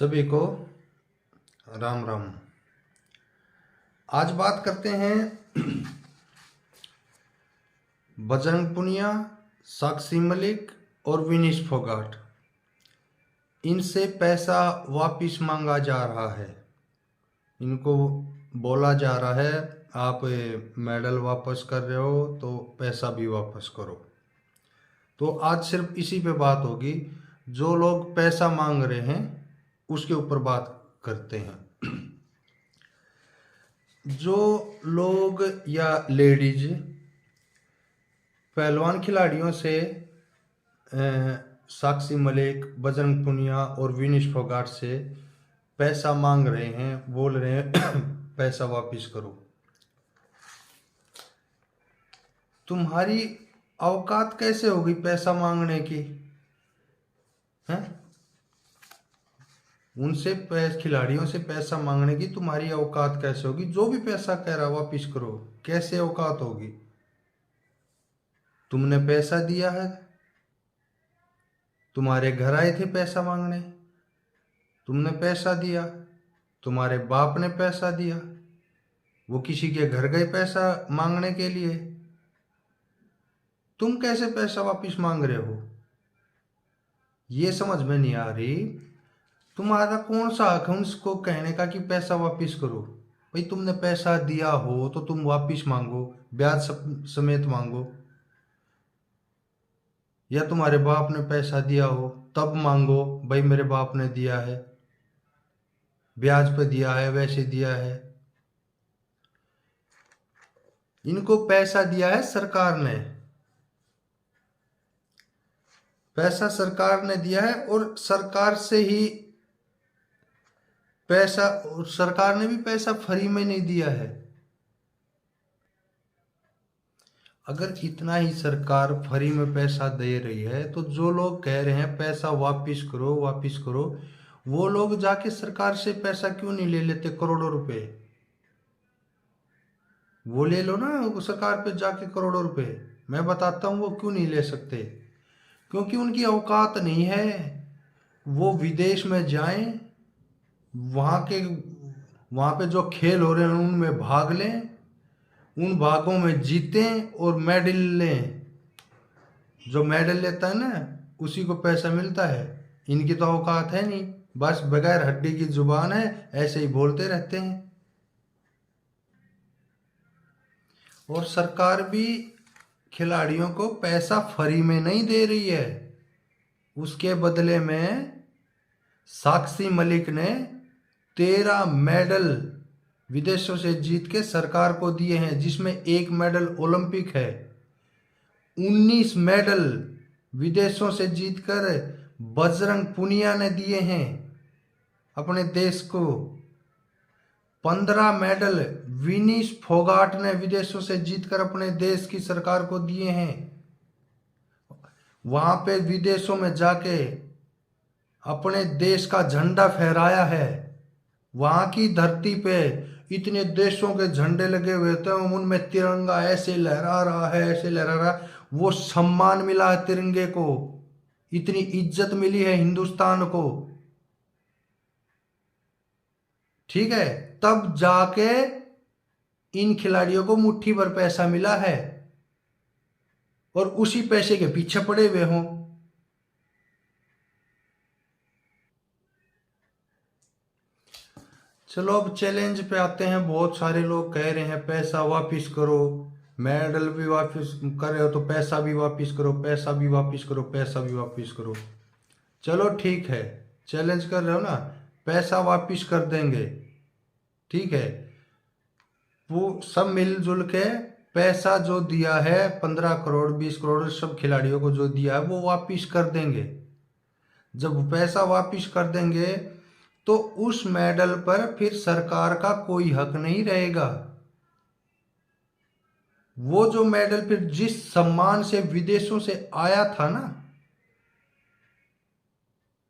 सभी को राम राम। आज बात करते हैं बजरंग पुनिया, साक्षी मलिक और विनीश फोगाट। इनसे पैसा वापिस मांगा जा रहा है। इनको बोला जा रहा है आप मेडल वापस कर रहे हो तो पैसा भी वापस करो। तो आज सिर्फ इसी पे बात होगी। जो लोग पैसा मांग रहे हैं उसके ऊपर बात करते हैं। जो लोग या लेडीज पहलवान खिलाड़ियों से साक्षी मलिक, बजरंग पुनिया और विनीश फोगाट से पैसा मांग रहे हैं, बोल रहे हैं पैसा वापस करो, तुम्हारी औकात कैसे होगी पैसा मांगने की? हैं? उनसे खिलाड़ियों से पैसा मांगने की तुम्हारी औकात कैसे होगी? जो भी पैसा कह रहा वापिस करो, कैसे औकात होगी? तुमने पैसा दिया है, तुम्हारे घर आए थे पैसा मांगने, तुमने पैसा दिया, तुम्हारे बाप ने पैसा दिया, वो किसी के घर गए पैसा मांगने के लिए, तुम कैसे पैसा वापिस मांग रहे हो? ये समझ में नहीं आ रही। तुम्हारा कौन सा हक है उसको कहने का कि पैसा वापिस करो? भाई तुमने पैसा दिया हो तो तुम वापिस मांगो, ब्याज समेत मांगो, या तुम्हारे बाप ने पैसा दिया हो तब मांगो, भाई मेरे बाप ने दिया है, ब्याज पे दिया है, वैसे दिया है। इनको पैसा दिया है सरकार ने, पैसा सरकार ने दिया है और सरकार से ही पैसा, सरकार ने भी पैसा फ्री में नहीं दिया है। अगर इतना ही सरकार फ्री में पैसा दे रही है तो जो लोग कह रहे हैं पैसा वापिस करो वापिस करो, वो लोग जाके सरकार से पैसा क्यों नहीं ले लेते? करोड़ों रुपए वो ले लो ना, सरकार पे जाके करोड़ों रुपए। मैं बताता हूँ वो क्यों नहीं ले सकते। क्योंकि उनकी औकात नहीं है। वो विदेश में जाएं, वहाँ पे जो खेल हो रहे हैं उनमें भाग लें, उन भागों में जीतें और मेडल लें। जो मेडल लेता है ना उसी को पैसा मिलता है। इनकी तो औकात है नहीं, बस बगैर हड्डी की जुबान है, ऐसे ही बोलते रहते हैं। और सरकार भी खिलाड़ियों को पैसा फ्री में नहीं दे रही है। उसके बदले में साक्षी मलिक ने 13 मेडल विदेशों से जीत के सरकार को दिए हैं, जिसमें 1 मेडल ओलंपिक है। 19 मेडल विदेशों से जीतकर बजरंग पुनिया ने दिए हैं अपने देश को। 15 मेडल विनीश फोगाट ने विदेशों से जीतकर अपने देश की सरकार को दिए हैं। वहां पे विदेशों में जाके अपने देश का झंडा फहराया है। वहां की धरती पे इतने देशों के झंडे लगे हुए थे, उनमें तिरंगा ऐसे लहरा रहा है, ऐसे लहरा रहा। वो सम्मान मिला है तिरंगे को, इतनी इज्जत मिली है हिंदुस्तान को, ठीक है। तब जाके इन खिलाड़ियों को मुट्ठी भर पैसा मिला है और उसी पैसे के पीछे पड़े हुए हों। चलो अब चैलेंज पे आते हैं। बहुत सारे लोग कह रहे हैं पैसा वापिस करो, मेडल भी वापस कर रहे हो तो पैसा भी वापस करो, पैसा भी वापस करो, पैसा भी वापस करो। चलो ठीक है, चैलेंज कर रहे हो ना, पैसा वापस कर देंगे, ठीक है। वो सब मिलजुल के पैसा जो दिया है 15 करोड़ 20 करोड़ सब खिलाड़ियों को जो दिया है वो वापस कर देंगे। जब पैसा वापस कर देंगे तो उस मेडल पर फिर सरकार का कोई हक नहीं रहेगा। वो जो मेडल फिर जिस सम्मान से विदेशों से आया था ना,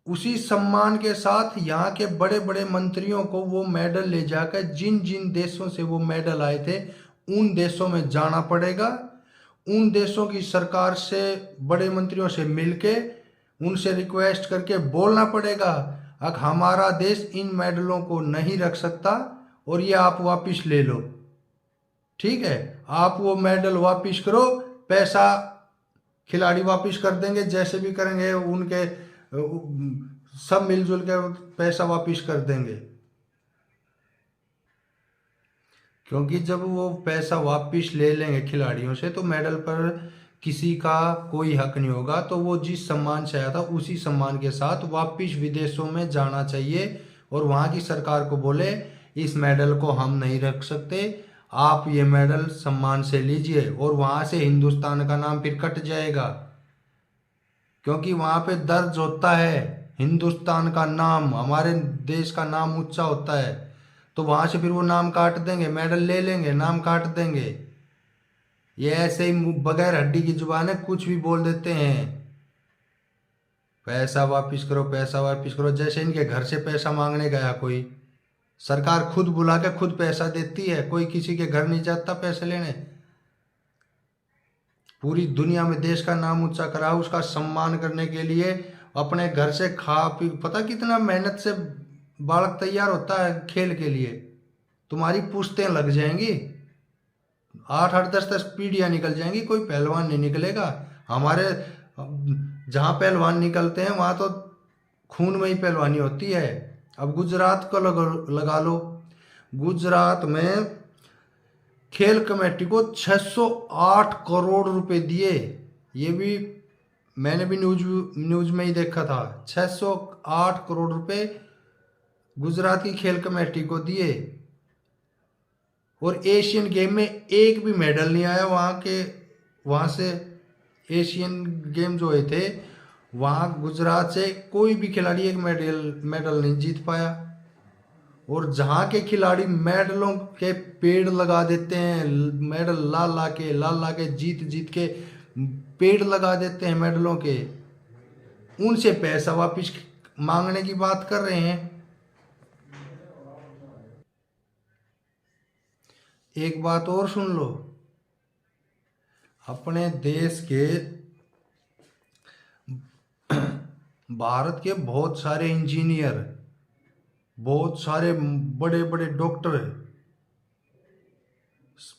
उसी सम्मान के साथ यहाँ के बड़े बड़े मंत्रियों को वो मेडल ले जाकर जिन जिन देशों से वो मेडल आए थे उन देशों में जाना पड़ेगा। उन देशों की सरकार से, बड़े मंत्रियों से मिलके उनसे रिक्वेस्ट करके बोलना पड़ेगा, अब हमारा देश इन मेडलों को नहीं रख सकता और ये आप वापिस ले लो, ठीक है। आप वो मेडल वापिस करो, पैसा खिलाड़ी वापिस कर देंगे, जैसे भी करेंगे उनके सब मिलजुल के पैसा वापिस कर देंगे। क्योंकि जब वो पैसा वापिस ले लेंगे खिलाड़ियों से तो मेडल पर किसी का कोई हक नहीं होगा, तो वो जिस सम्मान से आया था उसी सम्मान के साथ वापिस विदेशों में जाना चाहिए और वहाँ की सरकार को बोले इस मेडल को हम नहीं रख सकते, आप ये मेडल सम्मान से लीजिए, और वहाँ से हिंदुस्तान का नाम फिर कट जाएगा। क्योंकि वहाँ पे दर्ज होता है हिंदुस्तान का नाम, हमारे देश का नाम ऊंचा होता है, तो वहाँ से फिर वो नाम काट देंगे, मेडल ले लेंगे, नाम काट देंगे। ये ऐसे ही बगैर हड्डी की जुबान है, कुछ भी बोल देते हैं, पैसा वापिस करो, पैसा वापिस करो। जैसे इनके घर से पैसा मांगने गया कोई, सरकार खुद बुला के खुद पैसा देती है, कोई किसी के घर नहीं जाता पैसे लेने। पूरी दुनिया में देश का नाम ऊंचा करा, उसका सम्मान करने के लिए अपने घर से खा पी, पता कितना मेहनत से बालक तैयार होता है खेल के लिए, तुम्हारी पुश्तें लग जाएंगी, 8-8 10-10 पीढ़ियाँ निकल जाएंगी, कोई पहलवान नहीं निकलेगा। हमारे जहाँ पहलवान निकलते हैं वहाँ तो खून में ही पहलवानी होती है। अब गुजरात को लगा लो, गुजरात में खेल कमेटी को 608 करोड़ रुपए दिए, ये भी मैंने भी न्यूज में ही देखा था। 608 करोड़ रुपए गुजरात की खेल कमेटी को दिए, और एशियन गेम में एक भी मेडल नहीं आया वहाँ से। एशियन गेम जो हुए थे वहाँ गुजरात से कोई भी खिलाड़ी एक मेडल नहीं जीत पाया। और जहाँ के खिलाड़ी मेडलों के पेड़ लगा देते हैं, मेडल ला ला के जीत के पेड़ लगा देते हैं मेडलों के, उनसे पैसा वापिस मांगने की बात कर रहे हैं। एक बात और सुन लो, अपने देश के भारत के बहुत सारे इंजीनियर, बहुत सारे बड़े बड़े डॉक्टर,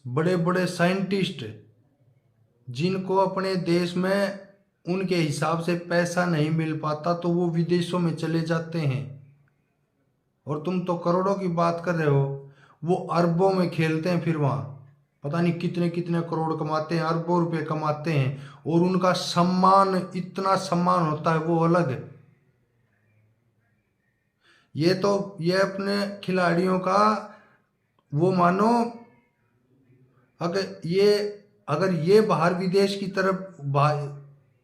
बड़े बड़े साइंटिस्ट, जिनको अपने देश में उनके हिसाब से पैसा नहीं मिल पाता तो वो विदेशों में चले जाते हैं। और तुम तो करोड़ों की बात कर रहे हो, वो अरबों में खेलते हैं, फिर वहाँ पता नहीं कितने कितने करोड़ कमाते हैं, अरबों रुपए कमाते हैं, और उनका सम्मान, इतना सम्मान होता है वो अलग है। ये अपने खिलाड़ियों का वो मानो, अगर ये बाहर विदेश की तरफ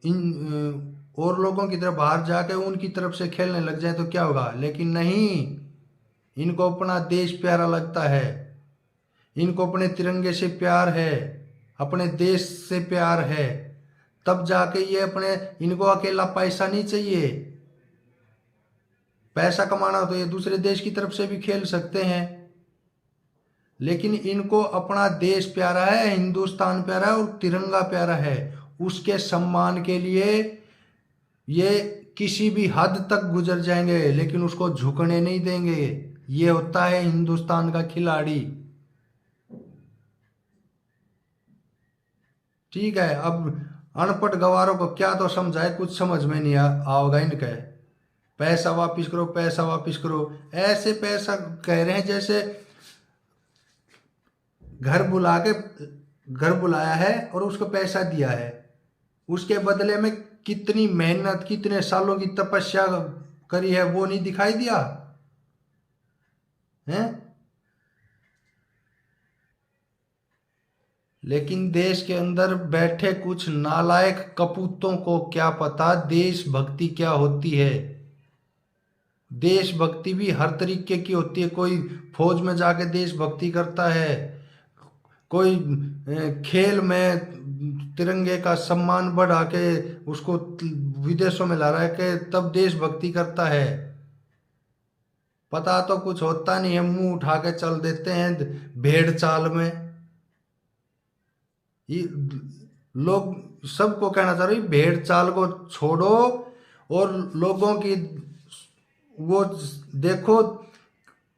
इन और लोगों की तरफ बाहर जाके उनकी तरफ से खेलने लग जाए तो क्या होगा। लेकिन नहीं, इनको अपना देश प्यारा लगता है, इनको अपने तिरंगे से प्यार है, अपने देश से प्यार है, तब जाके ये इनको अकेला पैसा नहीं चाहिए। पैसा कमाना तो ये दूसरे देश की तरफ से भी खेल सकते हैं, लेकिन इनको अपना देश प्यारा है, हिंदुस्तान प्यारा है और तिरंगा प्यारा है। उसके सम्मान के लिए ये किसी भी हद तक गुजर जाएंगे, लेकिन उसको झुकने नहीं देंगे। ये होता है हिंदुस्तान का खिलाड़ी। ठीक है, अब अनपढ़ गवारों को क्या तो समझाए, कुछ समझ में नहीं आओगा इनके। पैसा वापिस करो, पैसा वापिस करो, ऐसे पैसा कह रहे हैं जैसे घर बुलाया है और उसको पैसा दिया है, उसके बदले में कितनी मेहनत, कितने सालों की तपस्या करी है वो नहीं दिखाई दिया है। लेकिन देश के अंदर बैठे कुछ नालायक कपूतों को क्या पता देशभक्ति क्या होती है। देशभक्ति भी हर तरीके की होती है। कोई फौज में जाके देशभक्ति करता है, कोई खेल में तिरंगे का सम्मान बढ़ा के उसको विदेशों में ला रहा है कि तब देशभक्ति करता है। पता तो कुछ होता नहीं है, मुंह उठा के चल देते हैं भेड़ चाल में। ये लोग सबको कहना चाह रहे भेड़ चाल को छोड़ो और लोगों की वो देखो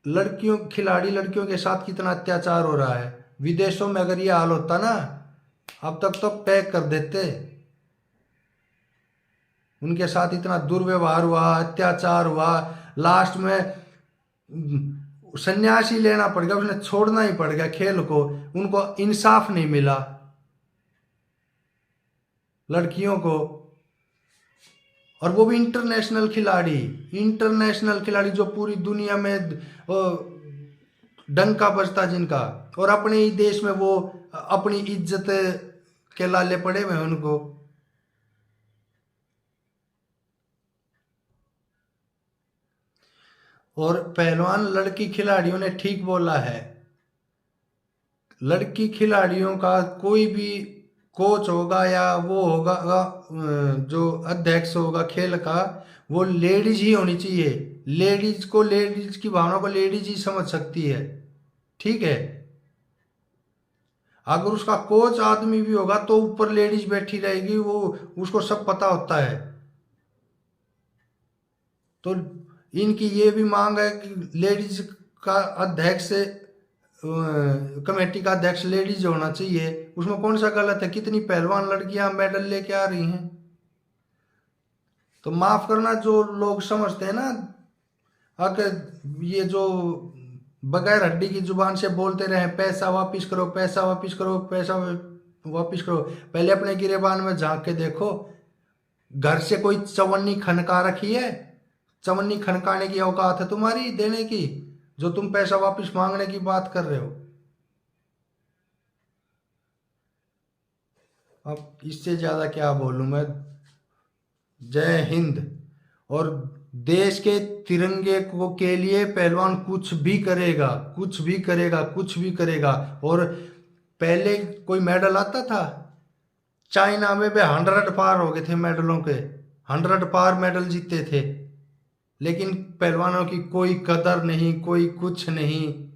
लड़कियों खिलाड़ी लड़कियों के साथ कितना अत्याचार हो रहा है। विदेशों में अगर ये हाल होता ना, अब तक तो पैक कर देते। उनके साथ इतना दुर्व्यवहार हुआ, अत्याचार हुआ, लास्ट में संन्यास ही लेना पड़ गया, उसने छोड़ना ही पड़ गया खेल को। उनको इंसाफ नहीं मिला लड़कियों को। और वो भी इंटरनेशनल खिलाड़ी जो पूरी दुनिया में डंका बजता जिनका, और अपने ही देश में वो अपनी इज्जत के लाले पड़े हुए उनको। और पहलवान लड़की खिलाड़ियों ने ठीक बोला है, लड़की खिलाड़ियों का कोई भी कोच होगा या वो होगा जो अध्यक्ष होगा खेल का, वो लेडीज ही होनी चाहिए। लेडीज की भावना को लेडीज ही समझ सकती है, ठीक है। अगर उसका कोच आदमी भी होगा तो ऊपर लेडीज बैठी रहेगी, वो उसको सब पता होता है। तो इनकी ये भी मांग है कि लेडीज का अध्यक्ष कमेटी का अध्यक्ष लेडीज होना चाहिए। उसमें कौन सा गलत है? कितनी पहलवान लड़कियां मेडल लेके आ रही हैं। तो माफ करना जो लोग समझते हैं ना, अगर ये जो बगैर हड्डी की जुबान से बोलते रहे पैसा वापिस करो, पैसा वापिस करो, पैसा वापिस करो, पहले अपने गिरेबान में झांक के देखो, घर से कोई चवन्नी खनका रखी है? चवन्नी खनकाने की औकात है तुम्हारी देने की, जो तुम पैसा वापिस मांगने की बात कर रहे हो? अब इससे ज्यादा क्या बोलूं मैं। जय हिंद। और देश के तिरंगे को के लिए पहलवान कुछ भी करेगा, कुछ भी करेगा, कुछ भी करेगा। और पहले कोई मेडल आता था? चाइना में भी 100 पार हो गए थे मेडलों के, 100 पार मेडल जीते थे, लेकिन पहलवानों की कोई कदर नहीं, कोई कुछ नहीं।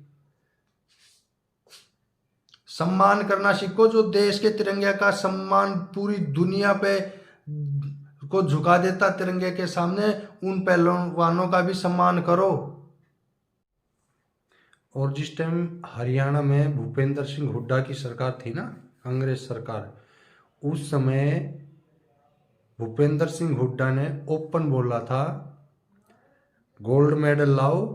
सम्मान करना सीखो, जो देश के तिरंगे का सम्मान पूरी दुनिया पे को झुका देता तिरंगे के सामने, उन पहलवानों का भी सम्मान करो। और जिस टाइम हरियाणा में भूपेंद्र सिंह हुड्डा की सरकार थी ना, कांग्रेस सरकार, उस समय भूपेंद्र सिंह हुड्डा ने ओपन बोला था, गोल्ड मेडल लाओ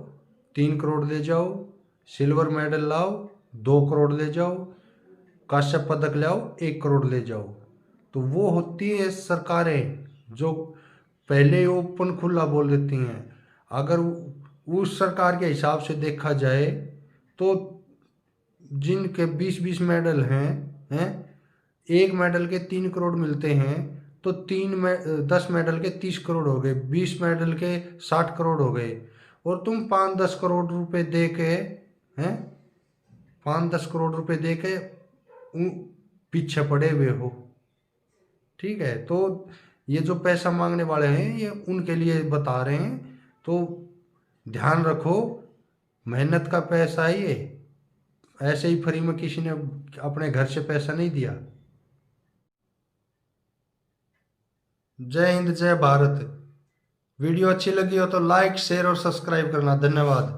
3 करोड़ ले जाओ, सिल्वर मेडल लाओ 2 करोड़ ले जाओ, कांस्य पदक लाओ 1 करोड़ ले जाओ। तो वो होती है सरकारें जो पहले ओपन खुला बोल देती हैं। अगर उस सरकार के हिसाब से देखा जाए तो जिनके 20-20 मेडल हैं, एक मेडल के 3 करोड़ मिलते हैं, तो 10 मेडल के 30 करोड़ हो गए, 20 मेडल के 60 करोड़ हो गए। और तुम 5-10 करोड़ रुपए दे के, हैं 5-10 करोड़ रुपए दे के पीछे पड़े हुए हो, ठीक है। तो ये जो पैसा मांगने वाले हैं, ये उनके लिए बता रहे हैं, तो ध्यान रखो, मेहनत का पैसा है ये, ऐसे ही फ्री में किसी ने अपने घर से पैसा नहीं दिया। जय हिंद, जय भारत। वीडियो अच्छी लगी हो तो लाइक, शेयर और सब्सक्राइब करना। धन्यवाद।